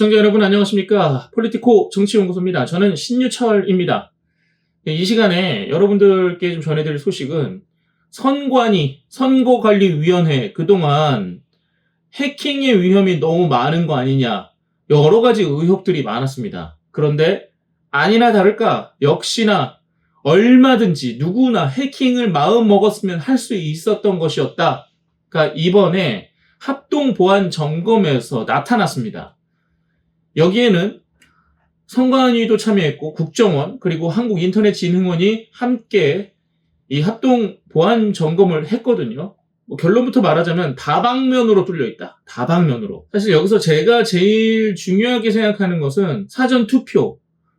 시청자 여러분 안녕하십니까? 폴리티코 정치연구소입니다. 저는 신유철입니다. 이 시간에 여러분들께 좀 전해드릴 소식은 선거관리위원회 그동안 해킹의 위험이 너무 많은 거 아니냐 여러 가지 의혹들이 많았습니다. 그런데 아니나 다를까 역시나 얼마든지 누구나 해킹을 마음먹었으면 할 수 있었던 것이었다가 이번에 합동보안점검에서 나타났습니다. 여기에는 선관위도 참여했고 국정원 그리고 한국인터넷진흥원이 함께 이 합동보안점검을 했거든요. 결론부터 말하자면 다방면으로 뚫려있다. 다방면으로. 사실 여기서 제가 제일 중요하게 생각하는 것은 사전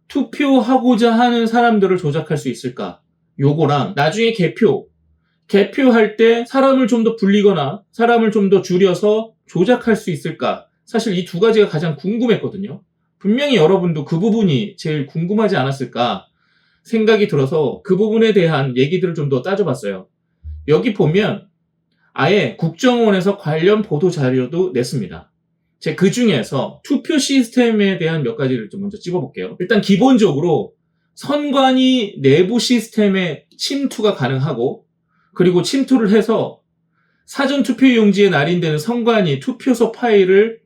투표하고자 하는 사람들을 조작할 수 있을까? 요거랑 나중에 개표할 때 사람을 좀 더 불리거나 사람을 좀 더 줄여서 조작할 수 있을까? 사실 이 두 가지가 가장 궁금했거든요. 분명히 여러분도 그 부분이 제일 궁금하지 않았을까 생각이 들어서 그 부분에 대한 얘기들을 좀 더 따져봤어요. 여기 보면 아예 국정원에서 관련 보도 자료도 냈습니다. 제가 그 중에서 투표 시스템에 대한 몇 가지를 좀 먼저 찝어볼게요. 일단 기본적으로 선관위 내부 시스템에 침투가 가능하고 그리고 침투를 해서 사전투표용지에 날인되는 선관위 투표소 파일을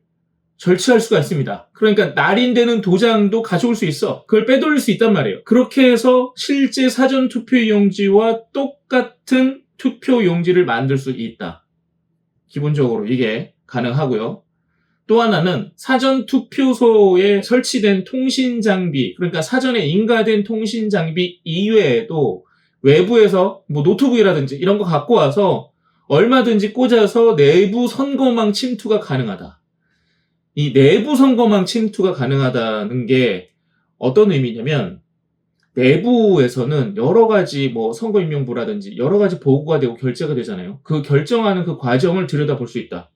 절취할 수가 있습니다. 그러니까 날인되는 도장도 가져올 수 있어. 그걸 빼돌릴 수 있단 말이에요. 그렇게 해서 실제 사전투표용지와 똑같은 투표용지를 만들 수 있다. 기본적으로 이게 가능하고요. 또 하나는 사전투표소에 설치된 통신장비, 그러니까 사전에 인가된 통신장비 이외에도 외부에서 노트북이라든지 이런 거 갖고 와서 얼마든지 꽂아서 내부 선거망 침투가 가능하다. 이 내부 선거망 침투가 가능하다는 게 어떤 의미냐면 내부에서는 여러 가지 선거임명부라든지 여러 가지 보고가 되고 결제가 되잖아요. 그 결정하는 그 과정을 들여다볼 수 있다.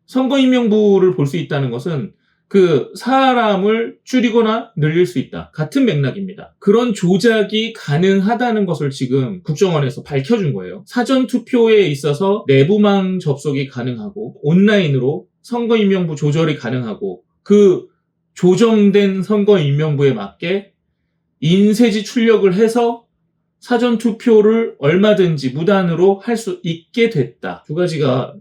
선거임명부를 볼 수 있다는 것은 그 사람을 줄이거나 늘릴 수 있다. 같은 맥락입니다. 그런 조작이 가능하다는 것을 지금 국정원에서 밝혀준 거예요. 사전투표에 있어서 내부망 접속이 가능하고 온라인으로 선거임명부 조절이 가능하고 그 조정된 선거임명부에 맞게 인쇄지 출력을 해서 사전투표를 얼마든지 무단으로 할 수 있게 됐다. 두 가지가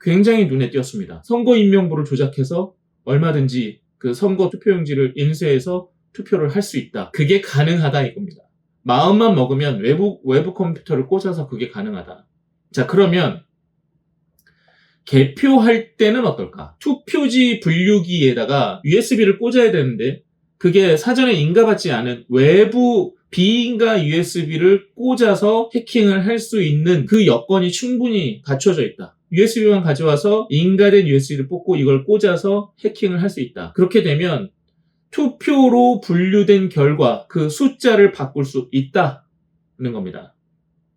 굉장히 눈에 띄었습니다. 선거임명부를 조작해서 얼마든지 그 선거 투표용지를 인쇄해서 투표를 할 수 있다. 그게 가능하다 이겁니다. 마음만 먹으면 외부 컴퓨터를 꽂아서 그게 가능하다. 자, 그러면 개표할 때는 어떨까? 투표지 분류기에다가 USB를 꽂아야 되는데 그게 사전에 인가받지 않은 외부 비인가 USB를 꽂아서 해킹을 할 수 있는 그 여건이 충분히 갖춰져 있다. USB만 가져와서 인가된 USB를 뽑고 이걸 꽂아서 해킹을 할 수 있다. 그렇게 되면 투표로 분류된 결과 그 숫자를 바꿀 수 있다는 겁니다.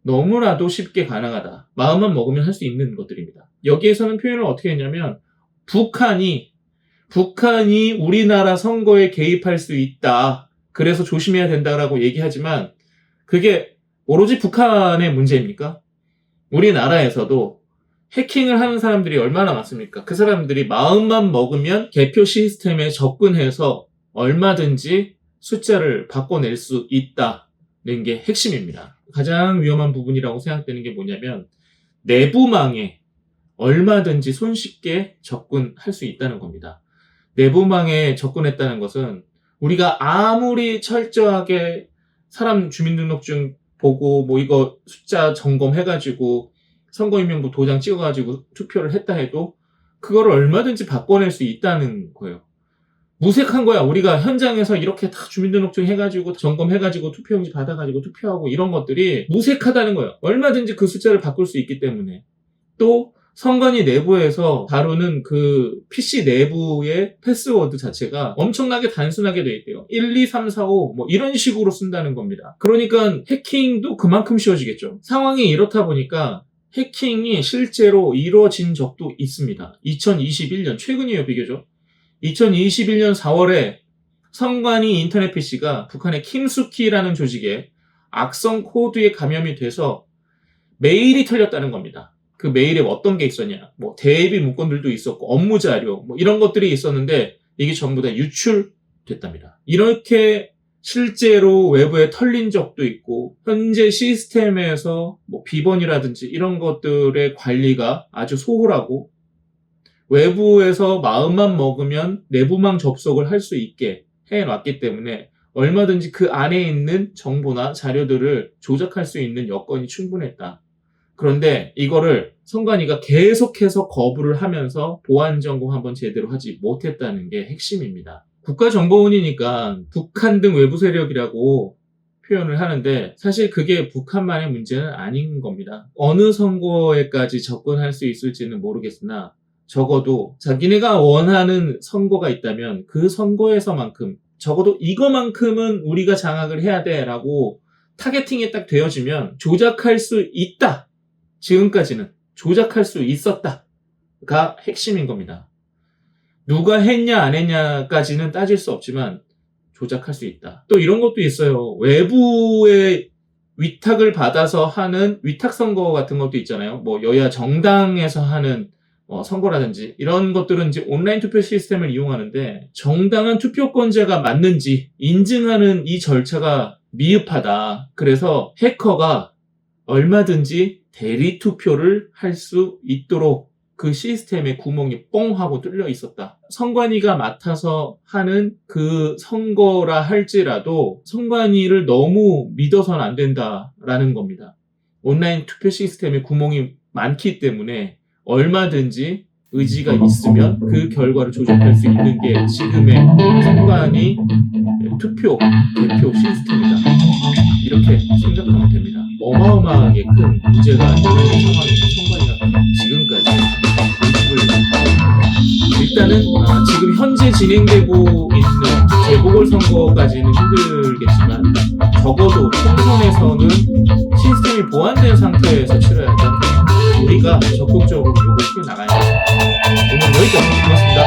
너무나도 쉽게 가능하다. 마음만 먹으면 할 수 있는 것들입니다. 여기에서는 표현을 어떻게 했냐면 북한이 우리나라 선거에 개입할 수 있다. 그래서 조심해야 된다라고 얘기하지만 그게 오로지 북한의 문제입니까? 우리나라에서도 해킹을 하는 사람들이 얼마나 많습니까? 그 사람들이 마음만 먹으면 개표 시스템에 접근해서 얼마든지 숫자를 바꿔낼 수 있다는 게 핵심입니다. 가장 위험한 부분이라고 생각되는 게 뭐냐면 내부망에 얼마든지 손쉽게 접근할 수 있다는 겁니다. 내부망에 접근했다는 것은 우리가 아무리 철저하게 사람 주민등록증 보고 이거 숫자 점검해가지고 선거임명부 도장 찍어가지고 투표를 했다 해도 그거를 얼마든지 바꿔낼 수 있다는 거예요. 무색한 거야. 우리가 현장에서 이렇게 다 주민등록증 해가지고 점검해가지고 투표용지 받아가지고 투표하고 이런 것들이 무색하다는 거예요. 얼마든지 그 숫자를 바꿀 수 있기 때문에. 또 선관위 내부에서 다루는 그 PC 내부의 패스워드 자체가 엄청나게 단순하게 돼 있대요. 1, 2, 3, 4, 5 이런 식으로 쓴다는 겁니다. 그러니까 해킹도 그만큼 쉬워지겠죠. 상황이 이렇다 보니까 해킹이 실제로 이루어진 적도 있습니다. 2021년 최근이에요, 비교적. 2021년 4월에 선관위 인터넷 PC가 북한의 킴수키라는 조직에 악성 코드에 감염이 돼서 메일이 털렸다는 겁니다. 그 메일에 어떤 게 있었냐? 대비 문건들도 있었고 업무 자료 이런 것들이 있었는데 이게 전부 다 유출됐답니다. 이렇게 실제로 외부에 털린 적도 있고 현재 시스템에서 뭐 비번이라든지 이런 것들의 관리가 아주 소홀하고 외부에서 마음만 먹으면 내부망 접속을 할 수 있게 해놨기 때문에 얼마든지 그 안에 있는 정보나 자료들을 조작할 수 있는 여건이 충분했다. 그런데 이거를 선관위가 계속해서 거부를 하면서 보안 점검 한번 제대로 하지 못했다는 게 핵심입니다. 국가정보원이니까 북한 등 외부 세력이라고 표현을 하는데 사실 그게 북한만의 문제는 아닌 겁니다. 어느 선거에까지 접근할 수 있을지는 모르겠으나 적어도 자기네가 원하는 선거가 있다면 그 선거에서만큼 적어도 이거만큼은 우리가 장악을 해야 돼 라고 타겟팅이 딱 되어지면 조작할 수 있다. 지금까지는 조작할 수 있었다가 핵심인 겁니다. 누가 했냐 안 했냐까지는 따질 수 없지만 조작할 수 있다. 또 이런 것도 있어요. 외부의 위탁을 받아서 하는 위탁선거 같은 것도 있잖아요. 뭐 여야 정당에서 하는 선거라든지 이런 것들은 이제 온라인 투표 시스템을 이용하는데 정당한 투표권자가 맞는지 인증하는 이 절차가 미흡하다. 그래서 해커가 얼마든지 대리 투표를 할 수 있도록 그 시스템에 구멍이 뻥 하고 뚫려 있었다. 선관위가 맡아서 하는 그 선거라 할지라도 선관위를 너무 믿어서는 안 된다라는 겁니다. 온라인 투표 시스템에 구멍이 많기 때문에 얼마든지 의지가 있으면 그 결과를 조작할 수 있는 게 지금의 선관위 투표, 개표 시스템이다. 이렇게 생각하면 됩니다. 어마어마하게 큰 문제가 있는 상황에서 선관위가 지금까지 일단은 지금 현재 진행되고 있는 재보궐선거까지는 힘들겠지만 적어도 총선에서는 시스템이 보완된 상태에서 치러야 한다는 우리가 적극적으로 요구시켜 나가야 합니다. 오늘 여기까지 고맙습니다.